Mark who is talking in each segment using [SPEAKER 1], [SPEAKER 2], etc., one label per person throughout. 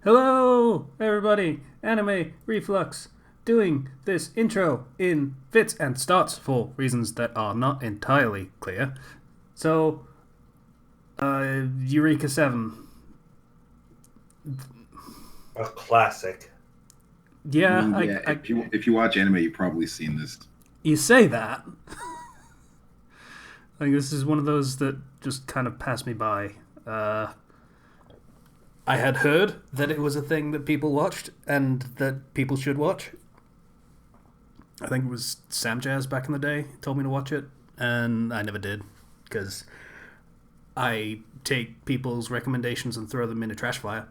[SPEAKER 1] Hello, everybody! Anime Reflux doing this intro in fits and starts for reasons that are not entirely clear. So, Eureka 7.
[SPEAKER 2] A classic.
[SPEAKER 1] Yeah,
[SPEAKER 3] Yeah, if you watch anime, you've probably seen this.
[SPEAKER 1] you say that. I think this is one of those that just kind of passed me by. I had heard that it was a thing that people watched and that people should watch. I think it was Sam Jazz back in the day told me to watch it, and I never did because I take people's recommendations and throw them in a trash fire.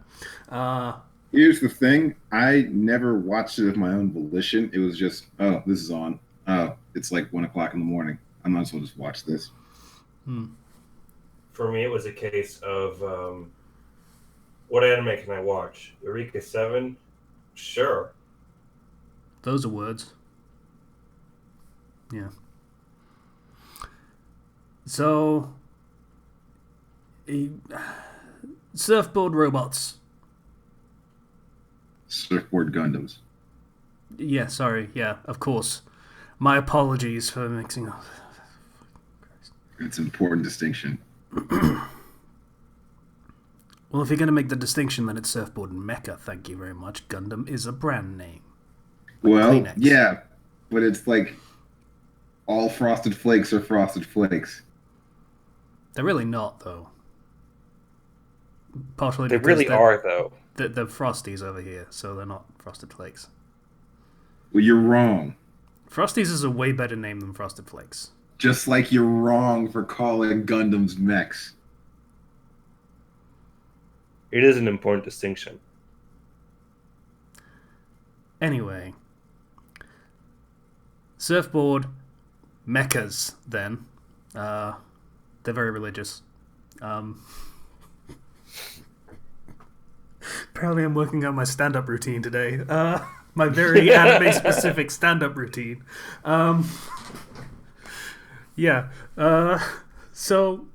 [SPEAKER 1] Uh,
[SPEAKER 3] Here's the thing: I never watched it of my own volition. It was just, oh, this is on. Oh, it's like 1 o'clock in the morning. I might as well just watch this.
[SPEAKER 2] For me, it was a case of what anime can I watch? Eureka 7? Sure.
[SPEAKER 1] those are words. Yeah. So, surfboard robots.
[SPEAKER 3] Surfboard Gundams.
[SPEAKER 1] Yeah, sorry. Yeah, of course. My apologies for mixing up.
[SPEAKER 3] It's an important distinction.
[SPEAKER 1] Well, if you're going to make the distinction, then it's surfboard and mecha. Thank you very much. Gundam is a brand name.
[SPEAKER 3] Well,
[SPEAKER 1] Kleenex.
[SPEAKER 3] yeah, but it's like all Frosted Flakes are Frosted Flakes.
[SPEAKER 1] They're really not, though. Partially
[SPEAKER 2] They
[SPEAKER 1] because
[SPEAKER 2] really are, though.
[SPEAKER 1] they're Frosties over here, so they're not Frosted Flakes.
[SPEAKER 3] Well, you're wrong.
[SPEAKER 1] Frosties is a way better name than Frosted Flakes.
[SPEAKER 3] Just like you're wrong for calling Gundams mechs.
[SPEAKER 2] It is an important distinction.
[SPEAKER 1] Anyway, surfboard mechas. Then, they're very religious. Apparently, I'm working on my stand-up routine today. My very anime-specific stand-up routine. Yeah. So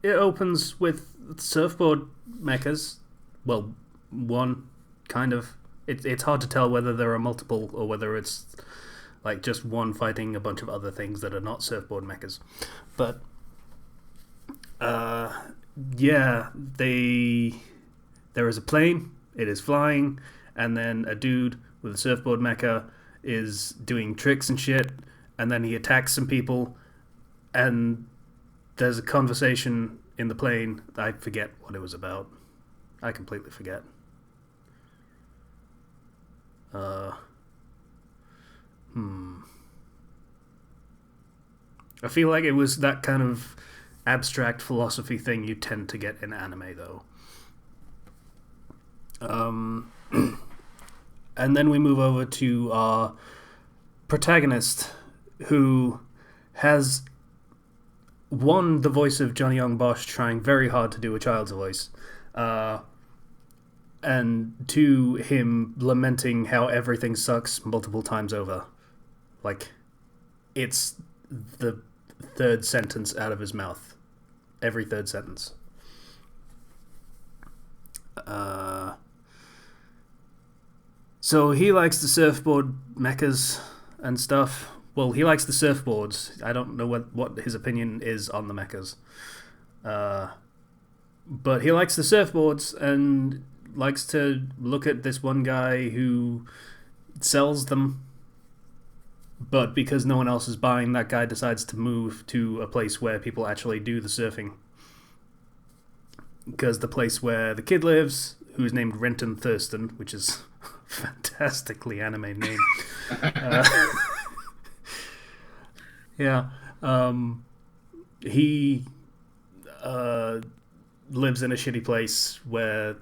[SPEAKER 1] it opens with surfboard mechas. Well, one kind of. It's hard to tell whether there are multiple or whether it's like just one fighting a bunch of other things that are not surfboard mechas. But yeah, there is a plane. It is flying, and then a dude with a surfboard mecha is doing tricks and shit, and then he attacks some people, and there's a conversation in the plane. I forget what it was about. I completely forget. I feel like it was that kind of abstract philosophy thing you tend to get in anime, though. And then we move over to our protagonist, who has one, the voice of Johnny Young Bosch trying very hard to do a child's voice, and two, him lamenting how everything sucks multiple times over. Like, it's the third sentence out of his mouth. Every third sentence. So he likes the surfboard mechas and stuff. Well, he likes the surfboards. I don't know what his opinion is on the mechas. But he likes the surfboards and likes to look at this one guy who sells them. But because no one else is buying, that guy decides to move to a place where people actually do the surfing. Because the place where the kid lives, who's named Renton Thurston, which is a fantastically anime name. Yeah. He lives in a shitty place where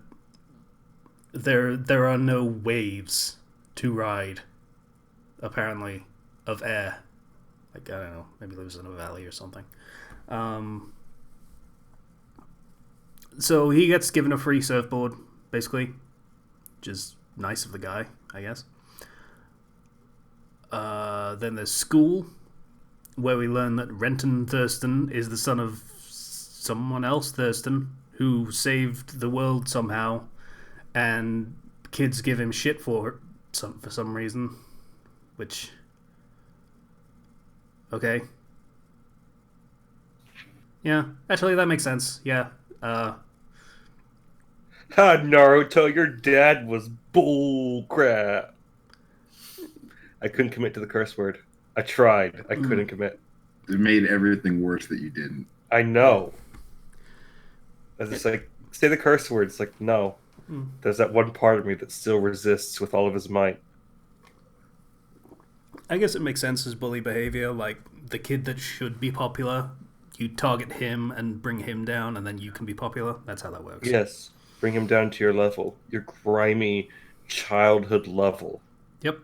[SPEAKER 1] there are no waves to ride, apparently, of air. Like, I don't know, maybe lives in a valley or something. So he gets given a free surfboard, basically, which is nice of the guy, I guess. Then there's school, where we learn that Renton Thurston is the son of someone else Thurston, who saved the world somehow, and kids give him shit for some reason, which okay. Yeah, actually that makes sense. Yeah.
[SPEAKER 2] Naruto, your dad was bull crap. I couldn't commit to the curse word. I tried. I couldn't commit.
[SPEAKER 3] It made everything worse that you didn't.
[SPEAKER 2] I know. I was just like, say the curse word. It's like, no. There's that one part of me that still resists with all of his might.
[SPEAKER 1] I guess it makes sense as bully behavior. Like, the kid that should be popular, you target him and bring him down, and then you can be popular. That's how that works.
[SPEAKER 2] Yes. Bring him down to your level. Your grimy childhood level.
[SPEAKER 1] Yep.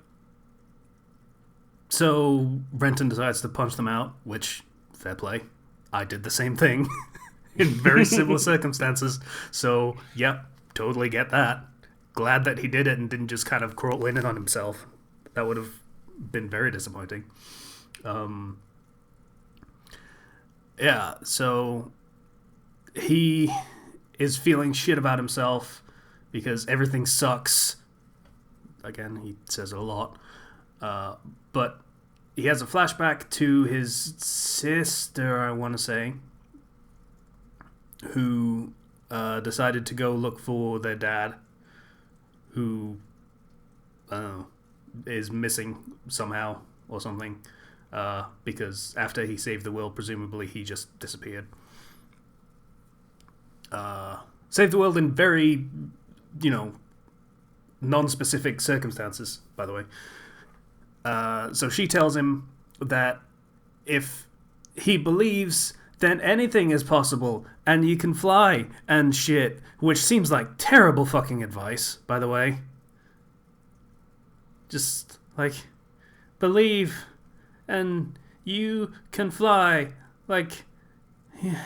[SPEAKER 1] So Renton decides to punch them out, which, fair play. I did the same thing in very similar circumstances. So, yep, totally get that. Glad that he did it and didn't just kind of crawl in on himself. That would have been very disappointing. Yeah, so he is feeling shit about himself because everything sucks. Again, he says it a lot. But he has a flashback to his sister, I want to say, who decided to go look for their dad, who is missing somehow or something, because after he saved the world, presumably he just disappeared. Saved the world in very, non-specific circumstances, by the way. So she tells him that if he believes, then anything is possible, and you can fly and shit, which seems like terrible fucking advice, by the way. Just, like, believe, and you can fly, like, yeah.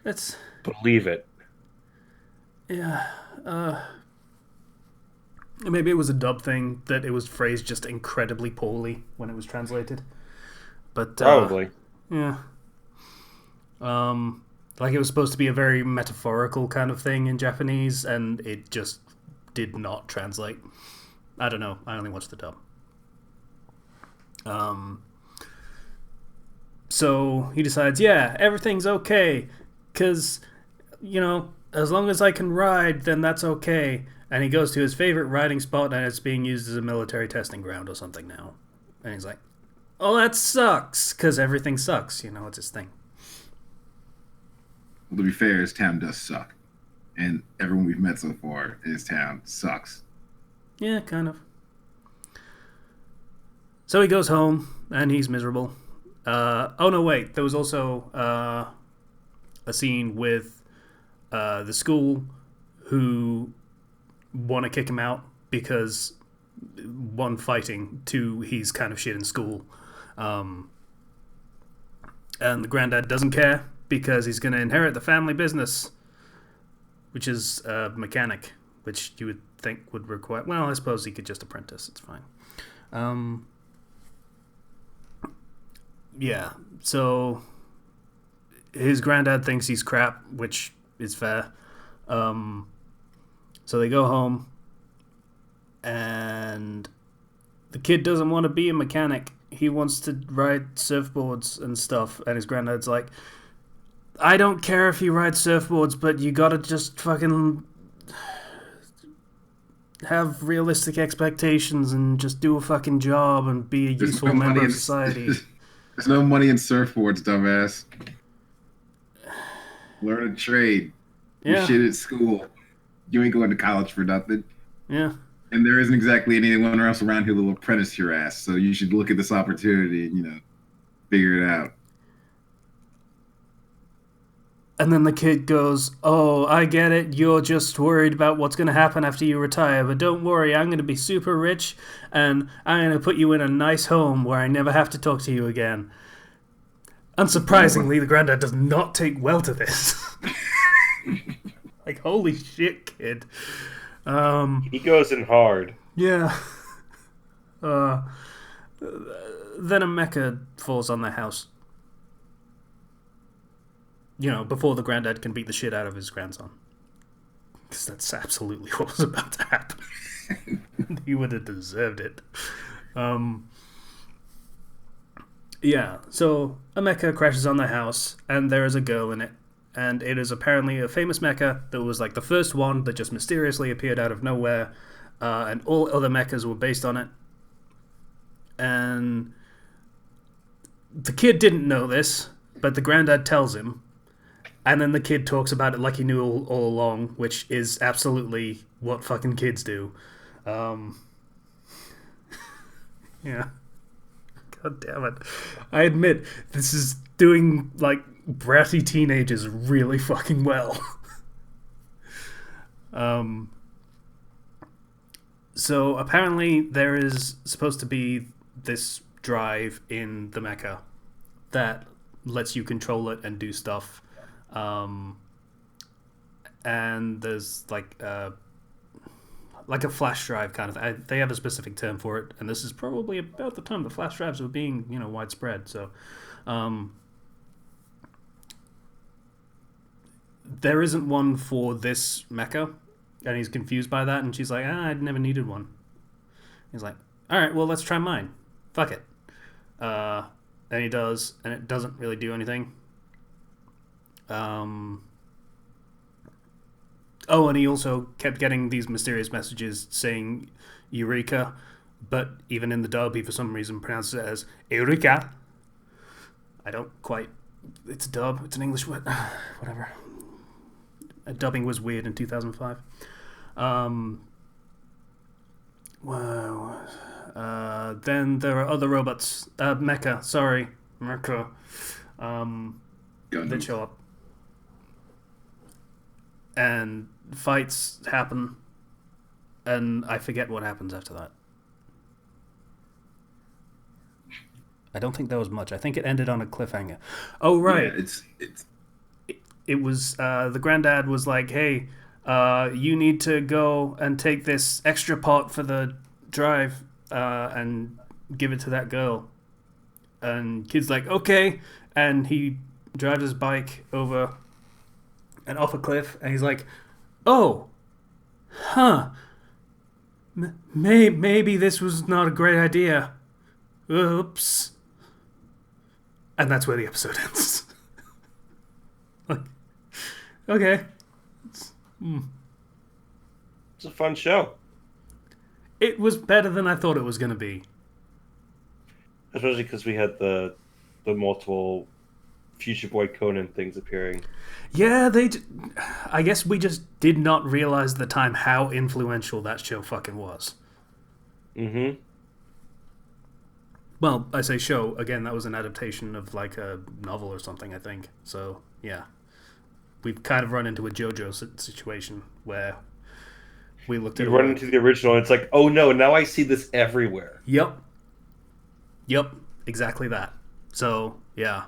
[SPEAKER 1] That's...
[SPEAKER 2] Believe it.
[SPEAKER 1] Yeah, maybe it was a dub thing that it was phrased just incredibly poorly when it was translated. But
[SPEAKER 2] probably.
[SPEAKER 1] Yeah. Like it was supposed to be a very metaphorical kind of thing in Japanese, and it just did not translate. I don't know. I only watched the dub. So he decides, yeah, everything's okay, because, as long as I can ride, then that's okay. And he goes to his favorite riding spot, and it's being used as a military testing ground or something now. And he's like, oh, that sucks, because everything sucks. It's his thing.
[SPEAKER 3] Well, to be fair, his town does suck. And everyone we've met so far in his town sucks.
[SPEAKER 1] Yeah, kind of. So he goes home, and he's miserable. Oh, no, wait. There was also a scene with the school who want to kick him out because, one, fighting, two, he's kind of shit in school. And the granddad doesn't care because he's going to inherit the family business, which is a mechanic, which you would think would require... Well, I suppose he could just apprentice. It's fine. Yeah, so his granddad thinks he's crap, which is fair. So they go home, and the kid doesn't want to be a mechanic. He wants to ride surfboards and stuff, and his granddad's like, I don't care if you ride surfboards, but you gotta just fucking have realistic expectations and just do a fucking job and be a useful member of society.
[SPEAKER 3] There's no money in surfboards, dumbass. Learn a trade.
[SPEAKER 1] Yeah.
[SPEAKER 3] You shit at school. You ain't going to college for nothing.
[SPEAKER 1] Yeah.
[SPEAKER 3] And there isn't exactly anyone else around who will apprentice your ass. So you should look at this opportunity and, figure it out.
[SPEAKER 1] And then the kid goes, oh, I get it. You're just worried about what's going to happen after you retire. But don't worry, I'm going to be super rich, and I'm going to put you in a nice home where I never have to talk to you again. Unsurprisingly, the granddad does not take well to this. Like, holy shit, kid.
[SPEAKER 2] He goes in hard.
[SPEAKER 1] Yeah. Then a mecha falls on their house. before the granddad can beat the shit out of his grandson. Because that's absolutely what was about to happen. He would have deserved it. Yeah, so a mecha crashes on the house, and there is a girl in it. And it is apparently a famous mecha that was like the first one that just mysteriously appeared out of nowhere. And all other mechas were based on it. And the kid didn't know this, but the granddad tells him. And then the kid talks about it like he knew all along, which is absolutely what fucking kids do. Yeah. God damn it. I admit, this is doing, like, bratty teenagers really fucking well. So apparently there is supposed to be this drive in the mecha that lets you control it and do stuff. And there's like a flash drive kind of thing. They have a specific term for it, and this is probably about the time the flash drives were being, widespread. So, there isn't one for this mecha, and he's confused by that, and she's like, I never needed one. He's like, alright, well, let's try mine. Fuck it. And he does, and it doesn't really do anything. Oh, and he also kept getting these mysterious messages saying Eureka, but even in the dub, he for some reason pronounces it as Eureka. I don't quite... It's a dub. It's an English word. Whatever. Dubbing was weird in 2005. Then there are other robots. Mecha. Sorry. Mecha. That show up. And fights happen, and I forget what happens after that. I don't think there was much. I think it ended on a cliffhanger. Oh, right.
[SPEAKER 3] Yeah,
[SPEAKER 1] it was the granddad was like, hey, you need to go and take this extra pot for the drive and give it to that girl. And kid's like, okay. And he drives his bike over and off a cliff, and he's like, oh, huh, maybe this was not a great idea. Oops. And that's where the episode ends. Like, okay. It's
[SPEAKER 2] a fun show.
[SPEAKER 1] It was better than I thought it was going to be.
[SPEAKER 2] Especially because we had the multiple Future Boy Conan things appearing.
[SPEAKER 1] Yeah, I guess we just did not realize at the time how influential that show fucking was.
[SPEAKER 2] Mm-hmm.
[SPEAKER 1] Well, I say show, again, that was an adaptation of like a novel or something, I think. So, yeah. We've kind of run into a JoJo situation where we looked at...
[SPEAKER 2] You run into the original, and it's like, oh no, now I see this everywhere.
[SPEAKER 1] Yep, exactly that. So, yeah.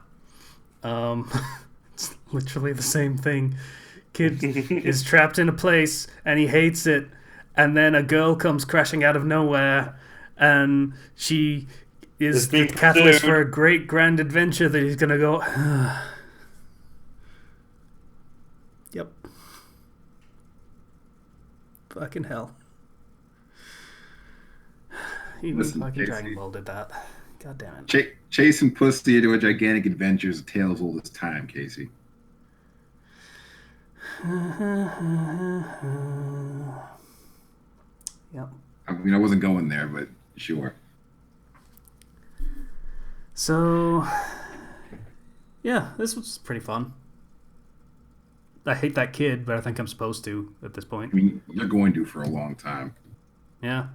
[SPEAKER 1] It's literally the same thing. Kid is trapped in a place and he hates it, and then a girl comes crashing out of nowhere, and she is the catalyst for a great grand adventure that he's gonna go. Yep. Fucking hell. Even fucking Dragon Ball did that. God damn it.
[SPEAKER 3] Chasing pussy into a gigantic adventure is a tale as old as time, Casey.
[SPEAKER 1] Yep.
[SPEAKER 3] I mean, I wasn't going there, but sure.
[SPEAKER 1] So, yeah, this was pretty fun. I hate that kid, but I think I'm supposed to at this point.
[SPEAKER 3] I mean, you're going to for a long time.
[SPEAKER 1] Yeah.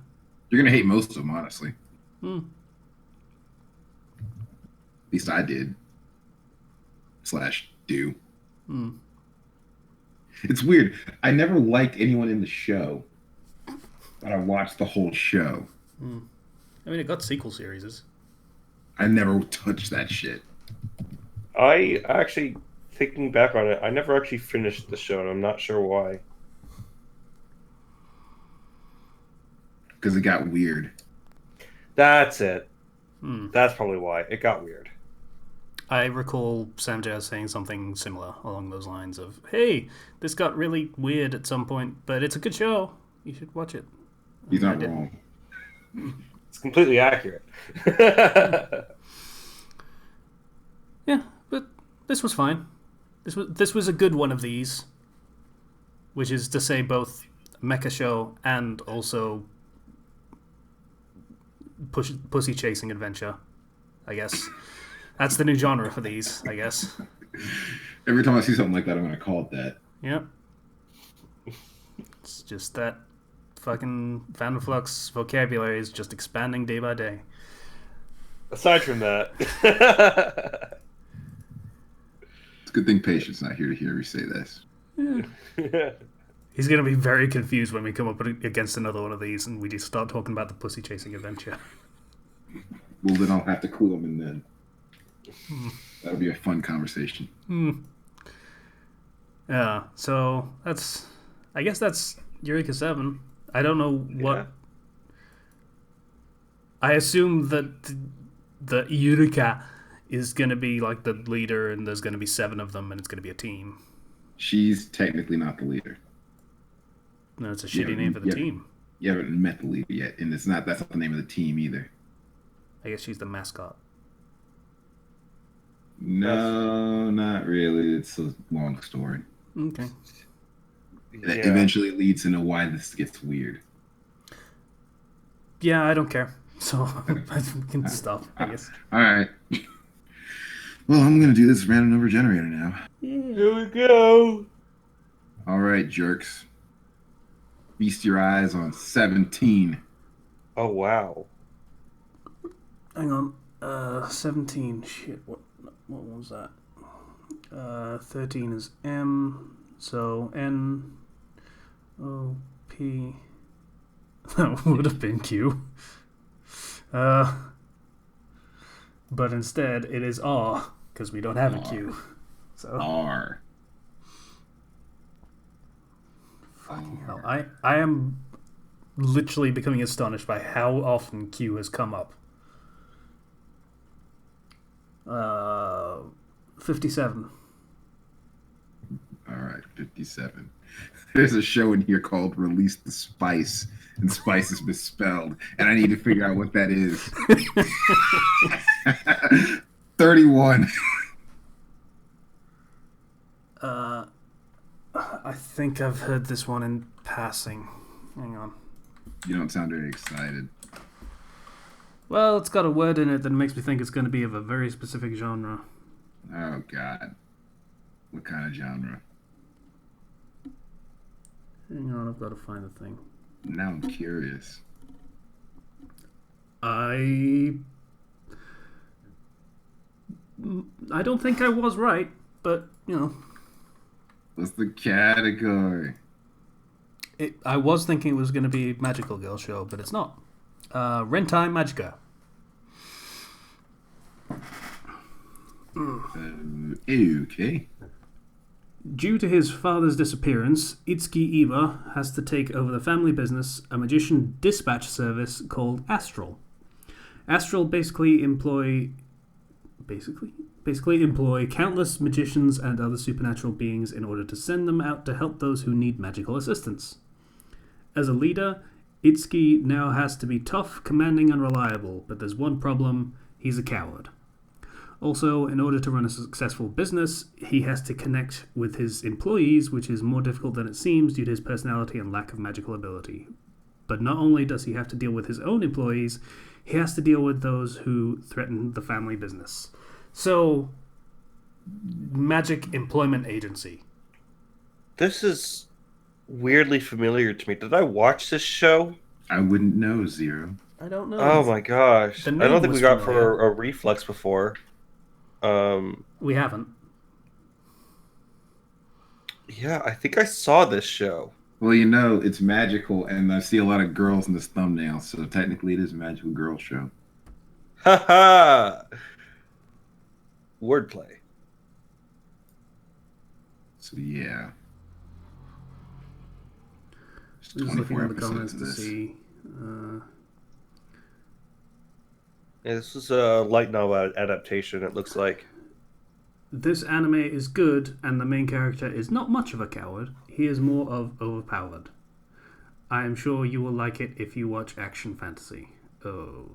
[SPEAKER 3] You're going to hate most of them, honestly.
[SPEAKER 1] Hmm.
[SPEAKER 3] At least I did. / do.
[SPEAKER 1] Hmm.
[SPEAKER 3] It's weird. I never liked anyone in the show, but I watched the whole show.
[SPEAKER 1] Hmm. I mean, it got sequel series.
[SPEAKER 3] I never touched that shit.
[SPEAKER 2] I actually, thinking back on it, I never actually finished the show, and I'm not sure why.
[SPEAKER 3] Because it got weird.
[SPEAKER 2] That's it.
[SPEAKER 1] Hmm.
[SPEAKER 2] That's probably why. It got weird.
[SPEAKER 1] I recall Sam Jazz saying something similar along those lines of, "Hey, this got really weird at some point, but it's a good show. You should watch it."
[SPEAKER 3] He's
[SPEAKER 1] And I
[SPEAKER 3] not
[SPEAKER 1] did.
[SPEAKER 3] wrong.
[SPEAKER 2] It's completely accurate.
[SPEAKER 1] Yeah, but this was fine. This was a good one of these, which is to say both mecha show and also pussy chasing adventure. I guess that's the new genre for these. I guess.
[SPEAKER 3] Every time I see something like that, I'm going to call it that.
[SPEAKER 1] Yep. It's just that fucking Reflux vocabulary is just expanding day by day.
[SPEAKER 2] Aside from that,
[SPEAKER 3] It's a good thing Patient's not here to hear me say this.
[SPEAKER 1] Yeah. He's gonna be very confused when we come up against another one of these and we just start talking about the pussy chasing adventure.
[SPEAKER 3] Well, then I'll have to clue him in then. That'll be a fun conversation.
[SPEAKER 1] Yeah, so I guess that's Eureka 7. I don't know what...
[SPEAKER 2] Yeah.
[SPEAKER 1] I assume that the Eureka is going to be like the leader and there's going to be 7 of them and it's going to be a team.
[SPEAKER 3] She's technically not the leader.
[SPEAKER 1] No, it's a shitty name for the team.
[SPEAKER 3] You haven't met the leader yet, and that's not the name of the team either.
[SPEAKER 1] I guess she's the mascot.
[SPEAKER 3] No, not really. It's a long story.
[SPEAKER 1] Okay.
[SPEAKER 3] That eventually leads into why this gets weird.
[SPEAKER 1] Yeah, I don't care. So I can stop, I guess.
[SPEAKER 3] All right. Well, I'm going to do this random number generator now.
[SPEAKER 2] Here we go.
[SPEAKER 3] All right, jerks. Feast your eyes on 17.
[SPEAKER 2] Oh, wow.
[SPEAKER 1] Hang on. 17. Shit, what was that? 13 is M. So N O P. That would have been Q. But instead it is R because we don't have a Q. So
[SPEAKER 3] R.
[SPEAKER 1] fucking hell. I am literally becoming astonished by how often Q has come up. 57.
[SPEAKER 3] All right, 57. There's a show in here called Release the Spice, and Spice is misspelled, and I need to figure out what that is. 31.
[SPEAKER 1] I think I've heard this one in passing. Hang on.
[SPEAKER 3] You don't sound very excited.
[SPEAKER 1] Well, it's got a word in it that makes me think it's going to be of a very specific genre.
[SPEAKER 3] Oh, God. What kind of genre?
[SPEAKER 1] Hang on, I've got to find the thing.
[SPEAKER 3] Now I'm curious.
[SPEAKER 1] I don't think I was right, but, you know.
[SPEAKER 3] What's the category?
[SPEAKER 1] I was thinking it was going to be Magical Girl Show, but it's not. Rentai Magica.
[SPEAKER 3] Okay.
[SPEAKER 1] Due to his father's disappearance, Itsuki Iba has to take over the family business, a magician dispatch service called Astral. Astral basically employ countless magicians and other supernatural beings in order to send them out to help those who need magical assistance. As a leader, Itsuki now has to be tough, commanding, and reliable, but there's one problem: he's a coward. Also, in order to run a successful business, he has to connect with his employees, which is more difficult than it seems due to his personality and lack of magical ability. But not only does he have to deal with his own employees, he has to deal with those who threaten the family business. So, Magic Employment Agency.
[SPEAKER 2] This is weirdly familiar to me. Did I watch this show?
[SPEAKER 3] I wouldn't know, Zero.
[SPEAKER 1] I don't know.
[SPEAKER 2] Oh my gosh. I
[SPEAKER 1] The
[SPEAKER 2] don't
[SPEAKER 1] name
[SPEAKER 2] think
[SPEAKER 1] was
[SPEAKER 2] we got
[SPEAKER 1] familiar.
[SPEAKER 2] for a Reflux before.
[SPEAKER 1] We haven't.
[SPEAKER 2] Yeah, I think I saw this show.
[SPEAKER 3] Well, you know, it's magical, and I see a lot of girls in this thumbnail, so technically it is a magical girl show.
[SPEAKER 2] Haha! Wordplay.
[SPEAKER 3] So, yeah. There's
[SPEAKER 1] Just looking
[SPEAKER 3] 24
[SPEAKER 1] at the
[SPEAKER 3] episodes
[SPEAKER 1] comments
[SPEAKER 3] of
[SPEAKER 1] to
[SPEAKER 3] this.
[SPEAKER 1] see.
[SPEAKER 2] Yeah, this is a light novel adaptation, it looks like.
[SPEAKER 1] this anime is good, and the main character is not much of a coward. He is more of overpowered. I am sure you will like it if you watch action fantasy. Oh.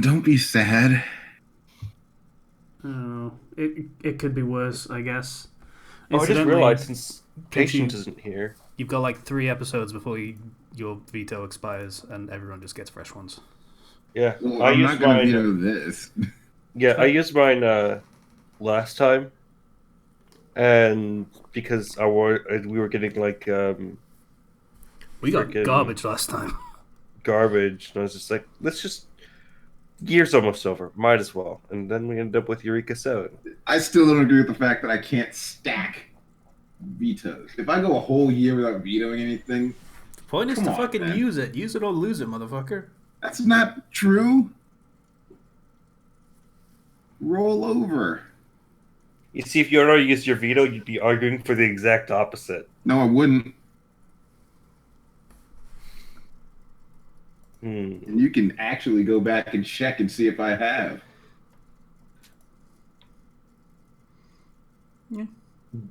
[SPEAKER 3] Don't be sad.
[SPEAKER 1] Oh, it could be worse, I guess.
[SPEAKER 2] Oh, I just
[SPEAKER 1] Incidentally,
[SPEAKER 2] realized since
[SPEAKER 1] Can't you-
[SPEAKER 2] Patience isn't here.
[SPEAKER 1] you've got like 3 episodes before your veto expires, and everyone just gets fresh ones.
[SPEAKER 2] Yeah,
[SPEAKER 3] Well,
[SPEAKER 2] I
[SPEAKER 3] I'm
[SPEAKER 2] used
[SPEAKER 3] not going
[SPEAKER 2] mine.
[SPEAKER 3] to veto this.
[SPEAKER 2] Yeah, I used mine last time, and because we were getting like
[SPEAKER 1] We got
[SPEAKER 2] Frickin-
[SPEAKER 1] garbage last time.
[SPEAKER 2] garbage, and I was just like, let's just. Year's almost over. Might as well. And then we ended up with Eureka 7.
[SPEAKER 3] I still don't agree with the fact that I can't stack vetoes. If I go a whole year without vetoing anything,
[SPEAKER 1] The point is
[SPEAKER 3] Come
[SPEAKER 1] to
[SPEAKER 3] on,
[SPEAKER 1] fucking
[SPEAKER 3] man.
[SPEAKER 1] use it. Use it or lose it, motherfucker.
[SPEAKER 3] that's not true. Roll over.
[SPEAKER 2] You see, if you already used your veto, you'd be arguing for the exact opposite.
[SPEAKER 3] No, I wouldn't. And you can actually go back and check and see if I have.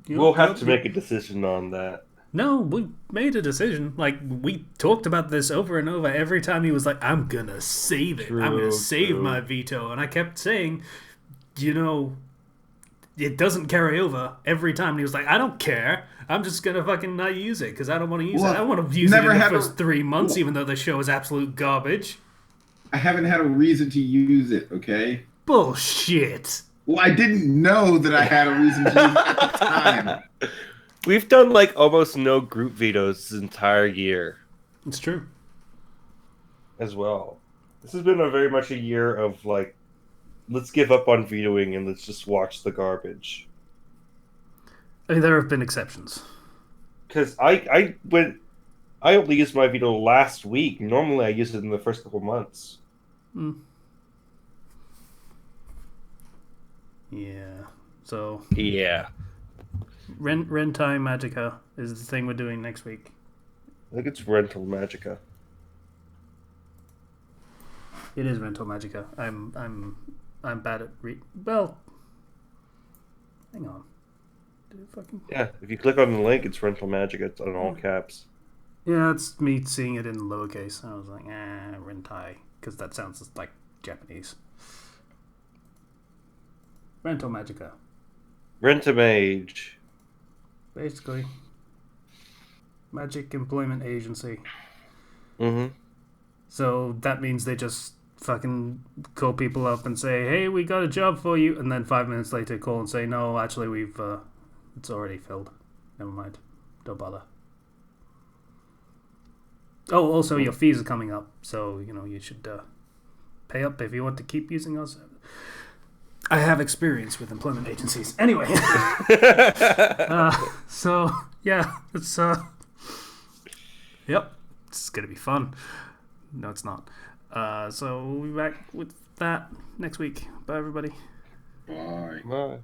[SPEAKER 2] We'll have to make a decision on that.
[SPEAKER 1] No, we made a decision. Like, we talked about this over and over. Every time he was like, I'm gonna save it. I'm gonna
[SPEAKER 2] True,
[SPEAKER 1] save
[SPEAKER 2] true.
[SPEAKER 1] my veto. And I kept saying, it doesn't carry over every time. And he was like, I don't care. I'm just gonna fucking not use it because I don't want to use it. I don't want to use it
[SPEAKER 3] never
[SPEAKER 1] in the
[SPEAKER 3] had a-
[SPEAKER 1] first 3 months, even though the show is absolute garbage.
[SPEAKER 3] I haven't had a reason to use it, okay?
[SPEAKER 1] Bullshit.
[SPEAKER 3] Well, I didn't know that I had a reason to use it at the time.
[SPEAKER 2] We've done like almost no group vetoes this entire year
[SPEAKER 1] It's true.
[SPEAKER 2] as well. This has been a very much a year of like, let's give up on vetoing and let's just watch the garbage.
[SPEAKER 1] I mean, there have been exceptions.
[SPEAKER 2] Because I only used my veto last week. Normally I use it in the first couple months.
[SPEAKER 1] Yeah. So,
[SPEAKER 2] Yeah.
[SPEAKER 1] Rentai Magica is the thing we're doing next week.
[SPEAKER 2] I think it's Rental Magica.
[SPEAKER 1] It is Rental Magica. I'm bad at well. Hang on. Did it fucking?
[SPEAKER 2] Yeah, if you click on the link, it's Rental Magica. It's on all caps.
[SPEAKER 1] Yeah, it's me seeing it in lowercase. I was like, Rentai, because that sounds just like Japanese. Rental Magica,
[SPEAKER 2] Rent-A-Mage.
[SPEAKER 1] basically. Magic Employment Agency.
[SPEAKER 2] Mm-hmm.
[SPEAKER 1] So that means they just fucking call people up and say, hey, we got a job for you, and then 5 minutes later call and say, no, actually we've it's already filled. Never mind. Don't bother. Oh, also your fees are coming up, so you should pay up if you want to keep using us. I have experience with employment agencies. Anyway, so yeah, it's yep, it's gonna be fun. No, it's not. So we'll be back with that next week. Bye, everybody.
[SPEAKER 3] Bye.
[SPEAKER 2] Bye.